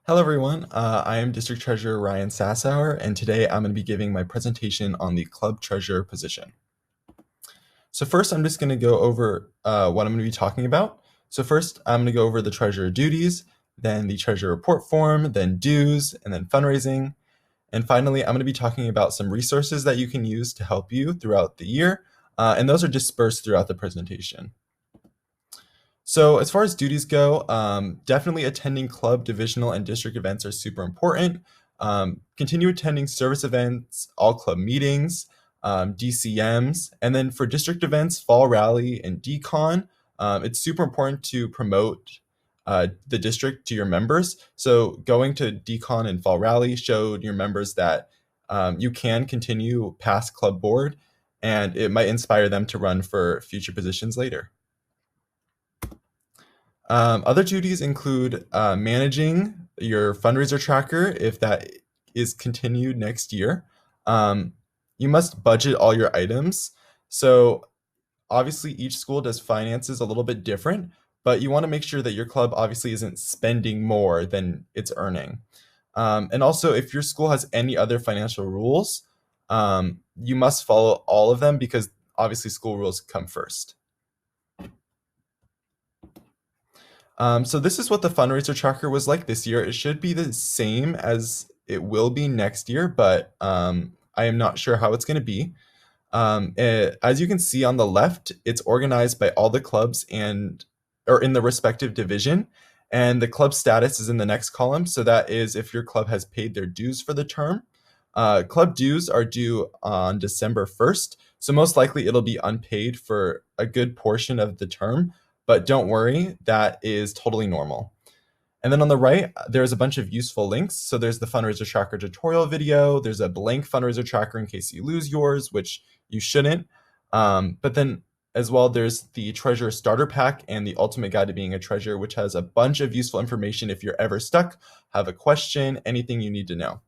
Hello everyone, I am District Treasurer Ryan Sassower, and today I'm going to be giving my presentation on the Club Treasurer position. So first I'm just going to go over what I'm going to be talking about. So first I'm going to go over the Treasurer duties, then the Treasurer report form, then dues, and then fundraising. And finally, I'm going to be talking about some resources that you can use to help you throughout the year, and those are dispersed throughout the presentation. So as far as duties go, definitely attending club, divisional, and district events are super important. Continue attending service events, all club meetings, DCMs, and then for district events, fall rally and DCON, it's super important to promote the district to your members. So going to DCON and fall rally showed your members that you can continue past club board, and it might inspire them to run for future positions later. Other duties include managing your fundraiser tracker if that is continued next year. You must budget all your items. So obviously each school does finances a little bit different, but you want to make sure that your club obviously isn't spending more than it's earning. And also if your school has any other financial rules, you must follow all of them because obviously school rules come first. So this is what the fundraiser tracker was like this year. It should be the same as it will be next year, but I am not sure how it's going to be. As you can see on the left, it's organized by all the clubs or in the respective division, and the club status is in the next column. So that is if your club has paid their dues for the term. Club dues are due on December 1st, so most likely it'll be unpaid for a good portion of the term, but don't worry, that is totally normal. And then on the right, there's a bunch of useful links. So there's the fundraiser tracker tutorial video. There's a blank fundraiser tracker in case you lose yours, which you shouldn't. But then as well, there's the treasurer starter pack and the ultimate guide to being a treasurer, which has a bunch of useful information if you're ever stuck, have a question, anything you need to know.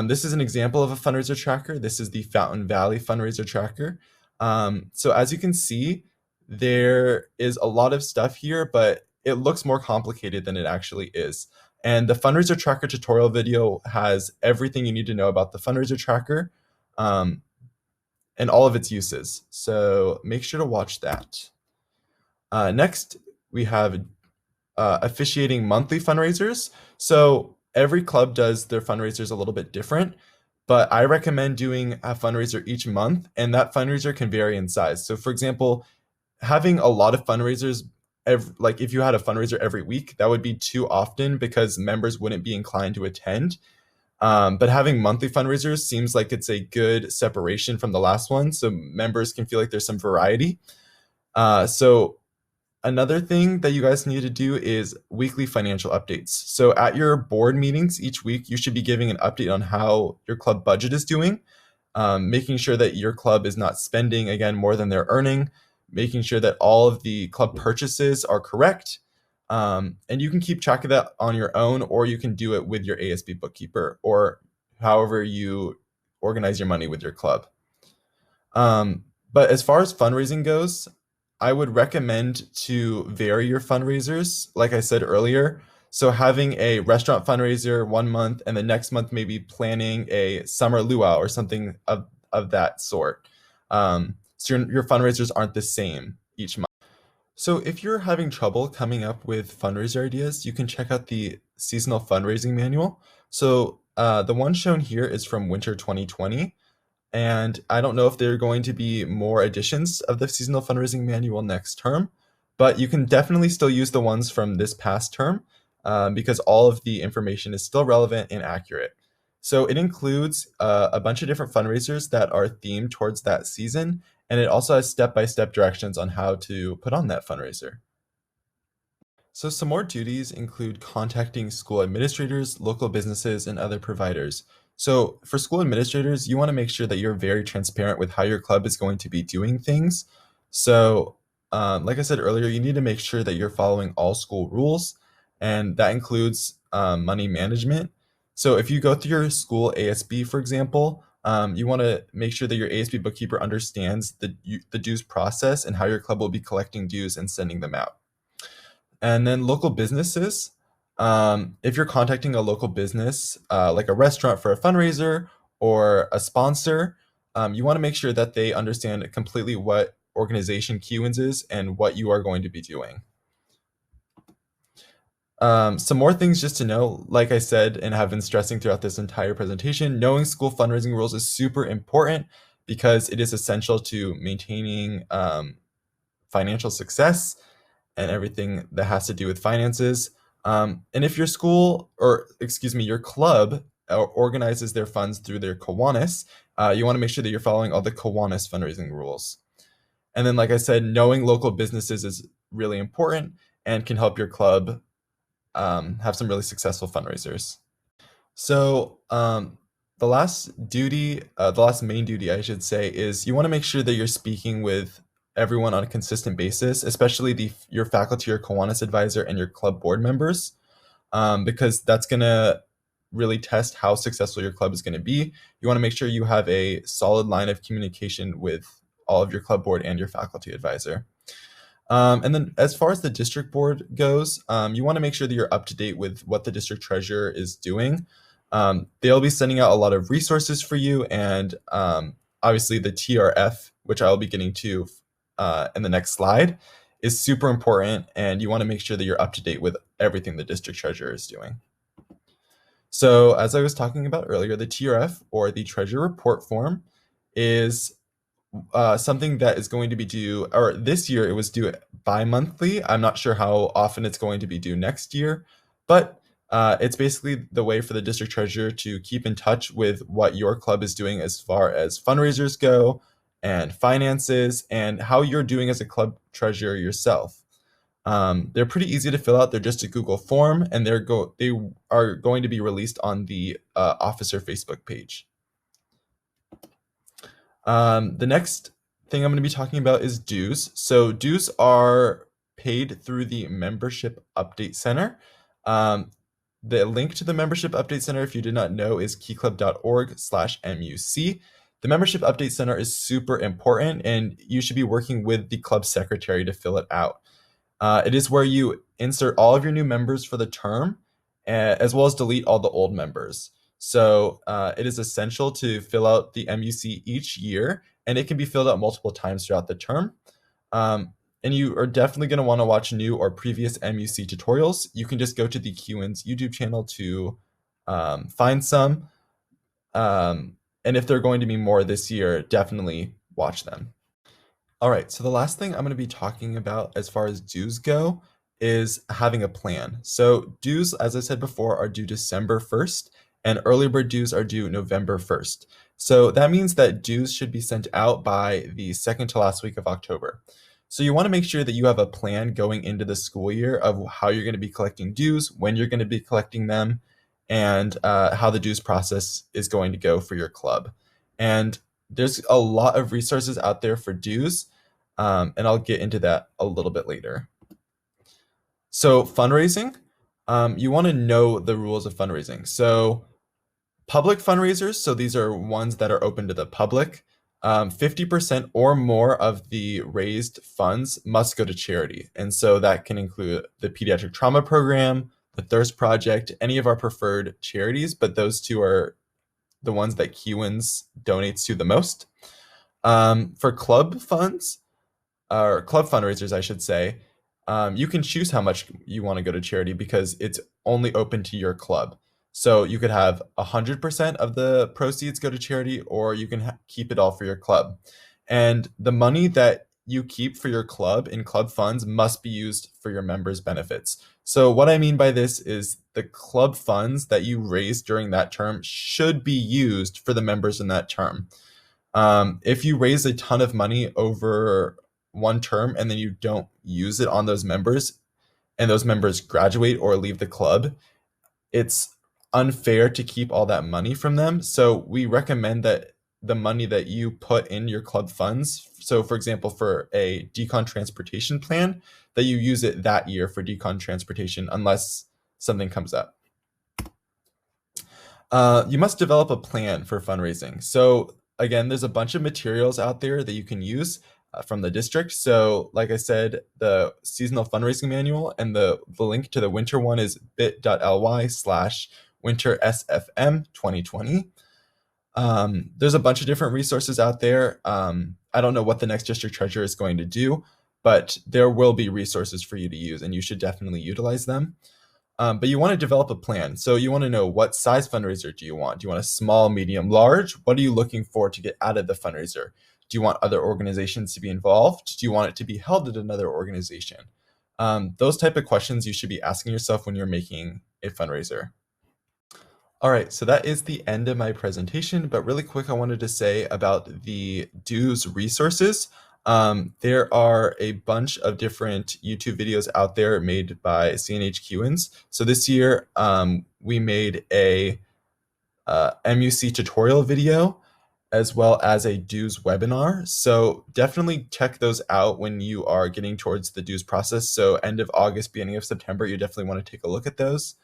This is an example of a fundraiser tracker. This is the Fountain Valley fundraiser tracker. So as you can see, there is a lot of stuff here, but it looks more complicated than it actually is. And the fundraiser tracker tutorial video has everything you need to know about the fundraiser tracker and all of its uses. So make sure to watch that. Next, we have officiating monthly fundraisers. So every club does their fundraisers a little bit different, but I recommend doing a fundraiser each month, and that fundraiser can vary in size. So for example, having a lot of fundraisers, like if you had a fundraiser every week, that would be too often because members wouldn't be inclined to attend. But having monthly fundraisers seems like it's a good separation from the last one, so members can feel like there's some variety. So another thing that you guys need to do is weekly financial updates. So at your board meetings each week, you should be giving an update on how your club budget is doing, making sure that your club is not spending, again, more than they're earning, making sure that all of the club purchases are correct. And you can keep track of that on your own, or you can do it with your ASB bookkeeper, or however you organize your money with your club. But as far as fundraising goes, I would recommend to vary your fundraisers, like I said earlier. So having a restaurant fundraiser one month and the next month maybe planning a summer luau or something of that sort. So your fundraisers aren't the same each month. So if you're having trouble coming up with fundraiser ideas, you can check out the seasonal fundraising manual. So the one shown here is from winter 2020. And I don't know if there are going to be more editions of the seasonal fundraising manual next term, but you can definitely still use the ones from this past term because all of the information is still relevant and accurate. So it includes a bunch of different fundraisers that are themed towards that season, and it also has step-by-step directions on how to put on that fundraiser. So some more duties include contacting school administrators, local businesses, and other providers. So for school administrators, you want to make sure that you're very transparent with how your club is going to be doing things. So like I said earlier, you need to make sure that you're following all school rules, and that includes money management. So if you go through your school ASB, for example, you want to make sure that your ASB bookkeeper understands the dues process and how your club will be collecting dues and sending them out. And then local businesses. If you're contacting a local business, like a restaurant for a fundraiser or a sponsor, you want to make sure that they understand completely what organization KIWIN'S is and what you are going to be doing. Some more things just to know, like I said, and have been stressing throughout this entire presentation, knowing school fundraising rules is super important because it is essential to maintaining financial success and everything that has to do with finances. And if your school, or excuse me, your club organizes their funds through their Kiwanis, you want to make sure that you're following all the Kiwanis fundraising rules. And then, like I said, knowing local businesses is really important and can help your club have some really successful fundraisers. So the last main duty, I should say, is you want to make sure that you're speaking with everyone on a consistent basis, especially your faculty or Kiwanis advisor and your club board members, because that's going to really test how successful your club is going to be. You want to make sure you have a solid line of communication with all of your club board and your faculty advisor. And then as far as the district board goes, you want to make sure that you're up to date with what the district treasurer is doing. They'll be sending out a lot of resources for you, and obviously the TRF, which I'll be getting to in the next slide, is super important, and you want to make sure that you're up to date with everything the district treasurer is doing. So as I was talking about earlier, the TRF, or the treasurer report form, is something that is going to be due, or this year it was due bi-monthly. I'm not sure how often it's going to be due next year, but it's basically the way for the district treasurer to keep in touch with what your club is doing as far as fundraisers go and finances and how you're doing as a club treasurer yourself. They're pretty easy to fill out. They're just a Google form, and they are going to be released on the officer Facebook page. The next thing I'm going to be talking about is dues. So dues are paid through the Membership Update Center. The link to the Membership Update Center, if you did not know, is keyclub.org/MUC. The Membership Update Center is super important, and you should be working with the club secretary to fill it out. It is where you insert all of your new members for the term, as well as delete all the old members. So it is essential to fill out the MUC each year, and it can be filled out multiple times throughout the term. And you are definitely going to want to watch new or previous MUC tutorials. You can just go to the KIWIN'S YouTube channel to find some. And if there are going to be more this year, definitely watch them. All right, so the last thing I'm going to be talking about as far as dues go is having a plan. So dues, as I said before, are due December 1st, and early bird dues are due November 1st. So that means that dues should be sent out by the second to last week of October. So you want to make sure that you have a plan going into the school year of how you're going to be collecting dues, when you're going to be collecting them, and how the dues process is going to go for your club. And there's a lot of resources out there for dues, and I'll get into that a little bit later. So fundraising, you want to know the rules of fundraising. So public fundraisers, so these are ones that are open to the public, 50% or more of the raised funds must go to charity. And so that can include the Pediatric Trauma Program, the Thirst Project, any of our preferred charities, but those two are the ones that KIWIN'S donates to the most. For club funds, or club fundraisers, I should say, you can choose how much you want to go to charity because it's only open to your club. So you could have 100% of the proceeds go to charity, or you can keep it all for your club. And the money that you keep for your club in club funds must be used for your members' benefits. So what I mean by this is the club funds that you raise during that term should be used for the members in that term. If you raise a ton of money over one term and then you don't use it on those members, and those members graduate or leave the club, it's unfair to keep all that money from them. So we recommend that the money that you put in your club funds, so for example, for a DCON transportation plan, that you use it that year for DCON transportation unless something comes up. You must develop a plan for fundraising. So again, there's a bunch of materials out there that you can use. from the district. So like I said, the seasonal fundraising manual and the link to the winter one is bit.ly/wintersfm 2020. There's a bunch of different resources out there. I don't know what the next district treasurer is going to do, but there will be resources for you to use, and you should definitely utilize them. But you want to develop a plan. So you want to know, what size fundraiser do you want? Do you want a small, medium, large? What are you looking for to get out of the fundraiser? Do you want other organizations to be involved? Do you want it to be held at another organization? Those type of questions you should be asking yourself when you're making a fundraiser. All right, so that is the end of my presentation, but really quick, I wanted to say about the dues resources. There are a bunch of different YouTube videos out there made by CNH KIWIN'S. So this year, we made a MUC tutorial video as well as a dues webinar. So definitely check those out when you are getting towards the dues process. So end of August, beginning of September, you definitely want to take a look at those.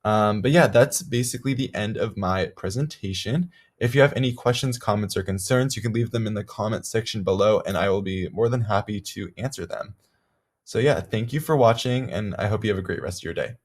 But yeah, that's basically the end of my presentation. If you have any questions, comments, or concerns, you can leave them in the comment section below, and I will be more than happy to answer them. So yeah, thank you for watching, and I hope you have a great rest of your day.